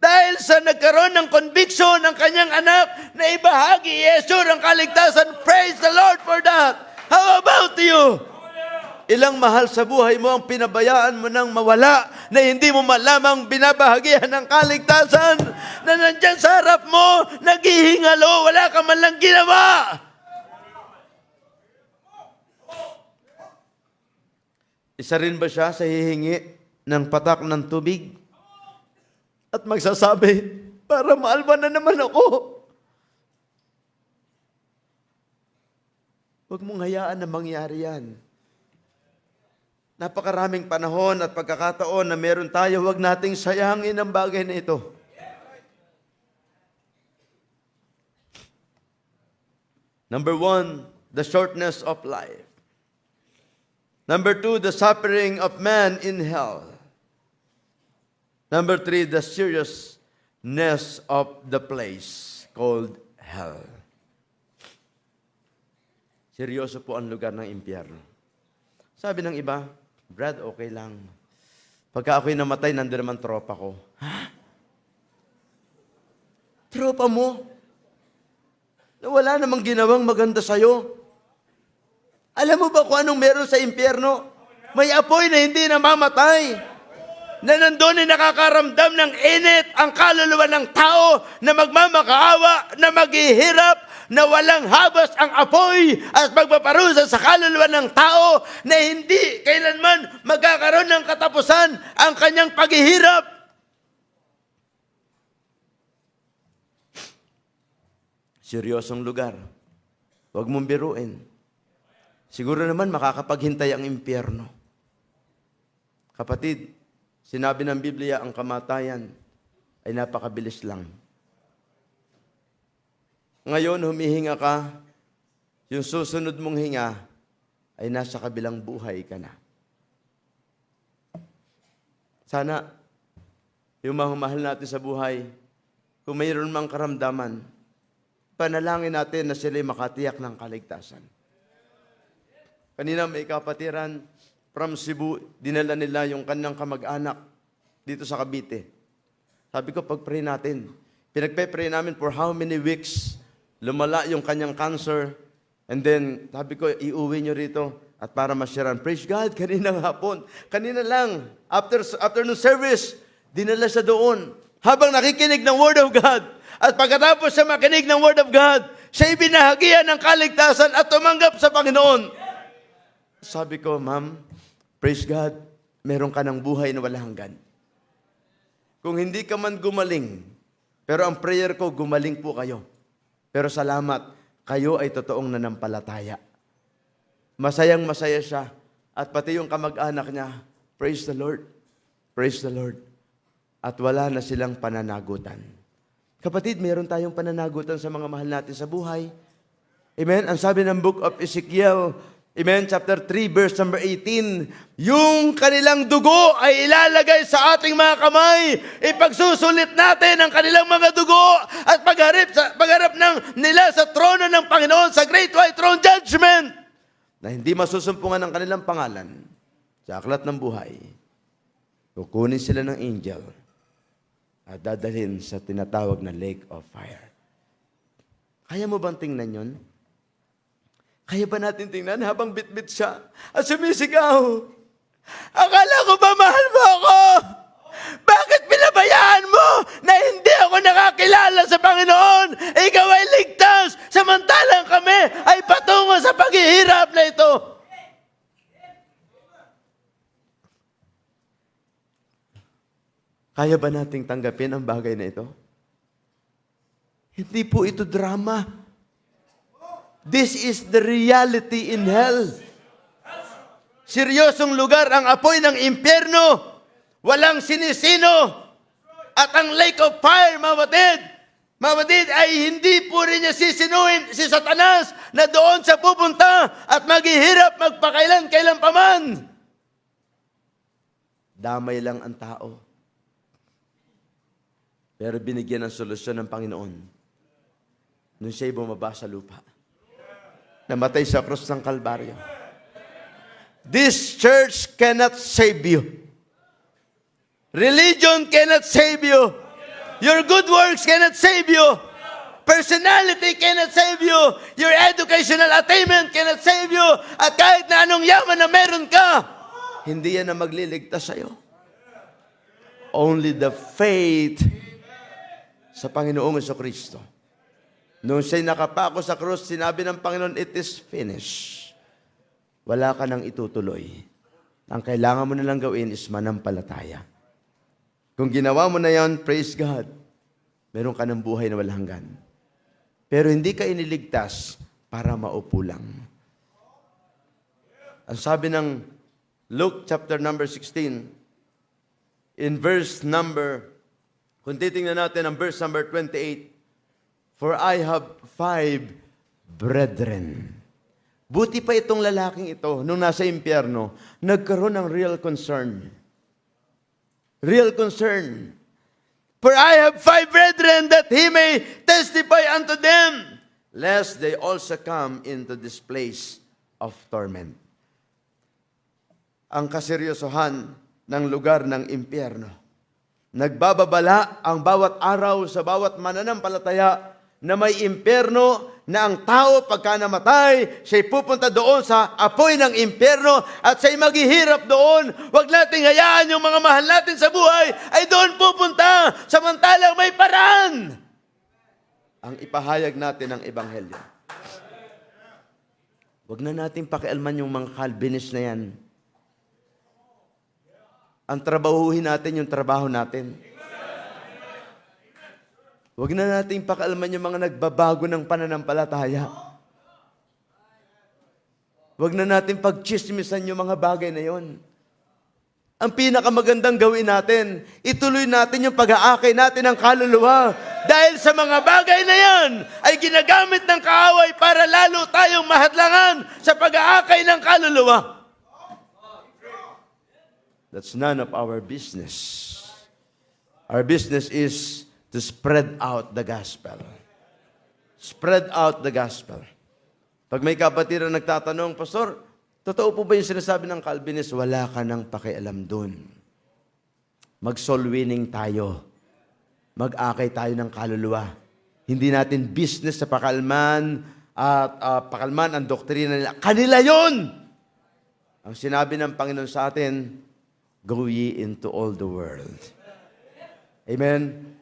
Dahil sa nagkaroon ng conviction ng kanyang anak na ibahagi i-assure ang kaligtasan. Praise the Lord for that. How about you? Ilang mahal sa buhay mo ang pinabayaan mo nang mawala na hindi mo malamang binabahagian ng kaligtasan na nandyan sa harap mo, naghihingalo, wala ka man lang ginawa. Isa rin ba siya sa hihingi ng patak ng tubig? At magsasabi, para maalba na naman ako. Huwag mong hayaan na mangyari yan. Napakaraming panahon at pagkakataon na meron tayo, huwag nating sayangin ang bagay na ito. Number 1, the shortness of life. Number 2, the suffering of man in hell. Number 3, the seriousness of the place called hell. Seryoso po ang lugar ng impyerno. Sabi ng iba, Brad, okay lang. Pagka ako'y namatay, nandun naman tropa ko. Ha? Tropa mo? Na wala namang ginawang maganda sa'yo? Alam mo ba kung anong meron sa impyerno? May apoy na hindi namamatay. Na nandun ay nakakaramdam ng init ang kaluluwa ng tao na magmamakaawa, na maghihirap, na walang habas ang apoy at magpaparusa sa kaluluwa ng tao na hindi kailanman magkakaroon ng katapusan ang kanyang paghihirap. Seryosong lugar. Huwag mong biruin. Siguro naman makakapaghintay ang impyerno. Kapatid, sinabi ng Biblia ang kamatayan ay napakabilis lang. Ngayon, humihinga ka, yung susunod mong hinga ay nasa kabilang buhay ka na. Sana, yung mga mahal natin sa buhay, kung mayroon mang karamdaman, panalangin natin na sila'y makatiyak ng kaligtasan. Kanina may kapatiran from Cebu, dinala nila yung kanyang kamag-anak dito sa Cavite. Sabi ko, pag-pray natin. Pinagpe-pray namin for how many weeks, lumala yung kanyang cancer. And then, sabi ko, iuwi nyo rito at para masyaran. Praise God, kaninang hapon. Kanina lang, after nung service, dinala siya doon. Habang nakikinig ng Word of God. At pagkatapos siya makinig ng Word of God, siya ibinahagian ng kaligtasan at tumanggap sa Panginoon. Sabi ko, ma'am, praise God, meron ka ng buhay na walang hanggan. Kung hindi ka man gumaling, pero ang prayer ko, gumaling po kayo. Pero salamat, kayo ay totoong nanampalataya. Masayang masaya siya. At pati yung kamag-anak niya, praise the Lord. Praise the Lord. At wala na silang pananagutan. Kapatid, mayroon tayong pananagutan sa mga mahal natin sa buhay. Amen? Ang sabi ng book of Ezekiel, Amen, chapter 3, verse number 18, yung kanilang dugo ay ilalagay sa ating mga kamay. Ipagsusulit natin ang kanilang mga dugo at pagharap nila sa trono ng Panginoon sa Great White Throne Judgment na hindi masusumpungan ng kanilang pangalan sa aklat ng buhay. Kukunin sila ng angel at dadalhin sa tinatawag na lake of fire. Kaya mo bang tingnan yon? Kaya ba natin tingnan habang bit-bit siya at sumisigaw? Akala ko ba mahal mo ako? Bakit pinabayaan mo na hindi ako nakakilala sa Panginoon? Ikaw ay ligtas, samantalang kami ay patungo sa paghihirap na ito. Kaya ba nating tanggapin ang bagay na ito? Hindi po ito drama. This is the reality in hell. Seryosong lugar ang apoy ng impyerno. Walang sinisino. At ang lake of fire, mabatid, ay hindi po rin niya sisinuhin si Satanas na doon sa pupunta at maghihirap magpakailan paman. Damay lang ang tao. Pero binigyan ng solusyon ng Panginoon nung siya'y bumaba sa lupa. Namatay sa krus ng Kalbaryo. This church cannot save you. Religion cannot save you. Your good works cannot save you. Personality cannot save you. Your educational attainment cannot save you. At kahit na anong yaman na meron ka, hindi yan na magliligtas sa'yo. Only the faith sa Panginoong Jesucristo. Nung siya'y nakapako sa krus, sinabi ng Panginoon, it is finished. Wala ka nang itutuloy. Ang kailangan mo nalang gawin is manampalataya. Kung ginawa mo na yan, praise God, meron ka ng buhay na walang hanggan. Pero hindi ka iniligtas para maupo lang. Ang sabi ng Luke chapter number 16, in verse number, kung titingnan natin ang verse number 28, for I have 5 brethren. Buti pa itong lalaking ito, nung nasa impyerno, nagkaroon ng real concern. Real concern. For I have 5 brethren that he may testify unto them, lest they also come into this place of torment. Ang kaseryosohan ng lugar ng impyerno. Nagbababala ang bawat araw sa bawat mananampalataya na may impyerno na ang tao pagka namatay, siya'y pupunta doon sa apoy ng impyerno at siya'y maghihirap doon. Huwag nating hayaan yung mga mahal natin sa buhay ay doon pupunta samantalang may paraan. Ang ipahayag natin ng Ebanghelyo. Huwag na nating pakialman yung mga Calvinist na yan. Ang trabahuhin natin yung trabaho natin. Huwag na nating pakialaman yung mga nagbabago ng pananampalataya. Huwag na nating pagchismisan yung mga bagay na yon. Ang pinakamagandang gawin natin, ituloy natin yung pag-aakay natin ng kaluluwa. Dahil sa mga bagay na yan, ay ginagamit ng kaaway para lalo tayong mahadlangan sa pag-aakay ng kaluluwa. That's none of our business. Our business is to spread out the gospel. Spread out the gospel. Pag may kapatid na nagtatanong, Pastor, Totoo po ba yung sinasabi ng Calvinist, wala ka nang pakialam dun. Mag-soul winning tayo. Mag-akay tayo ng kaluluwa. Hindi natin business sa pakalman at pakalman ang doktrina nila. Kanila yon. Ang sinabi ng Panginoon sa atin, go ye into all the world. Amen?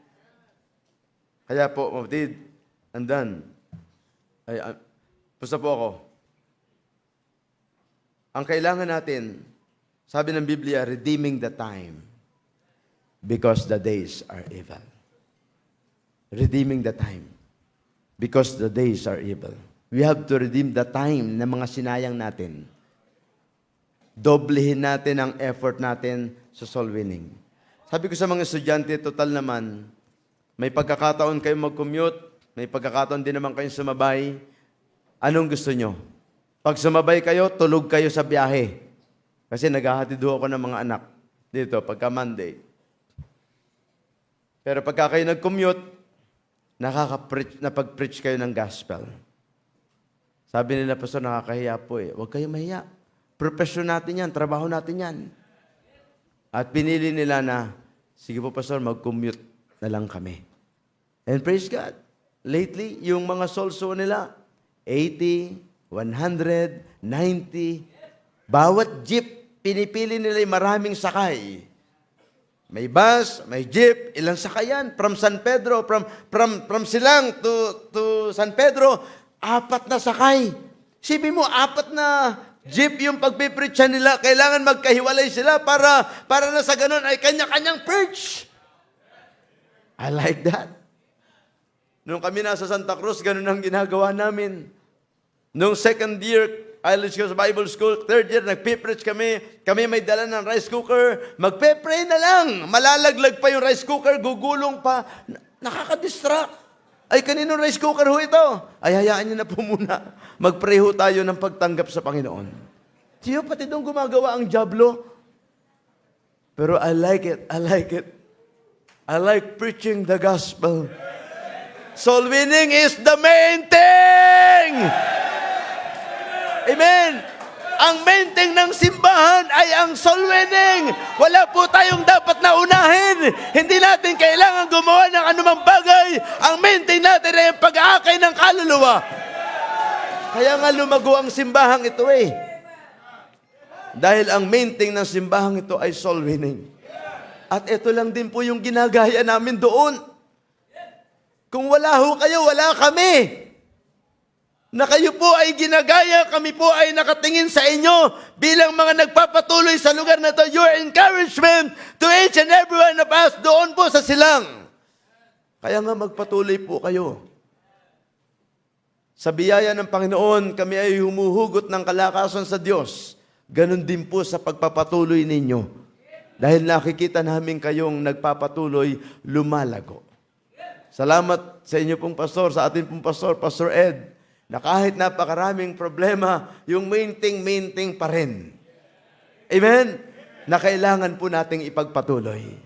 Kaya po, mabtid, andan. Pusta po ako. Ang kailangan natin, sabi ng Biblia, redeeming the time because the days are evil. Redeeming the time because the days are evil. We have to redeem the time na mga sinayang natin. Doblehin natin ang effort natin sa soul winning. Sabi ko sa mga estudyante, total naman, may pagkakataon kayo mag-commute, may pagkakataon din naman kayong sumabay. Anong gusto nyo? Pag sumabay kayo, tulog kayo sa biyahe. Kasi naghahatid ako ng mga anak dito pagka Monday. Pero pagka kayo nag-commute, napag-preach kayo ng gospel. Sabi nila, Pastor, nakakahiya po eh. Huwag kayo mahiya. Profesyon natin yan, trabaho natin yan. At pinili nila na, sige po Pastor, mag-commute na lang kami. And praise God. Lately, yung mga solso nila, 80, 100, 90. Bawat jeep, pinipili nila yung maraming sakay. May bus, may jeep, ilang sakayan. From San Pedro, from Silang to San Pedro, 4 na sakay. Sibi mo, 4 na jeep yung pagpipreachan nila, kailangan magkahiwalay sila para na sa ganun ay kanya-kanyang preach. I like that. Nung kami nasa Santa Cruz, ganun ang ginagawa namin. Nung second year, Island Schools Bible School, third year, nagpipreach kami. Kami may dala ng rice cooker. Magpe-pray na lang. Malalaglag pa yung rice cooker, gugulong pa. Nakaka-distract. Ay, kaninong rice cooker ho ito? Ay, hayaan niyo na po muna. Mag-pray ho tayo ng pagtanggap sa Panginoon. Siyo, pati doon gumagawa ang jablo. Pero I like it. I like it. I like preaching the gospel. Soul winning is the main thing! Amen! Ang main thing ng simbahan ay ang soul winning. Wala po tayong dapat na unahin. Hindi natin kailangan gumawa ng anumang bagay. Ang main thing natin ay ang pag-aakay ng kaluluwa. Kaya nga lumago ang simbahang ito eh. Dahil ang main thing ng simbahang ito ay soul winning. At ito lang din po yung ginagaya namin doon. Kung wala ho kayo, wala kami. Na kayo po ay ginagaya, kami po ay nakatingin sa inyo bilang mga nagpapatuloy sa lugar na to. Your encouragement to each and every one of us doon po sa Silang. Kaya nga magpatuloy po kayo. Sa biyaya ng Panginoon, kami ay humuhugot ng kalakasan sa Diyos. Ganon din po sa pagpapatuloy ninyo. Dahil nakikita namin kayong nagpapatuloy, lumalago. Salamat sa inyo pong pastor, sa atin pong pastor, Pastor Ed, na kahit napakaraming problema, yung main thing pa rin. Amen? Na kailangan po nating ipagpatuloy.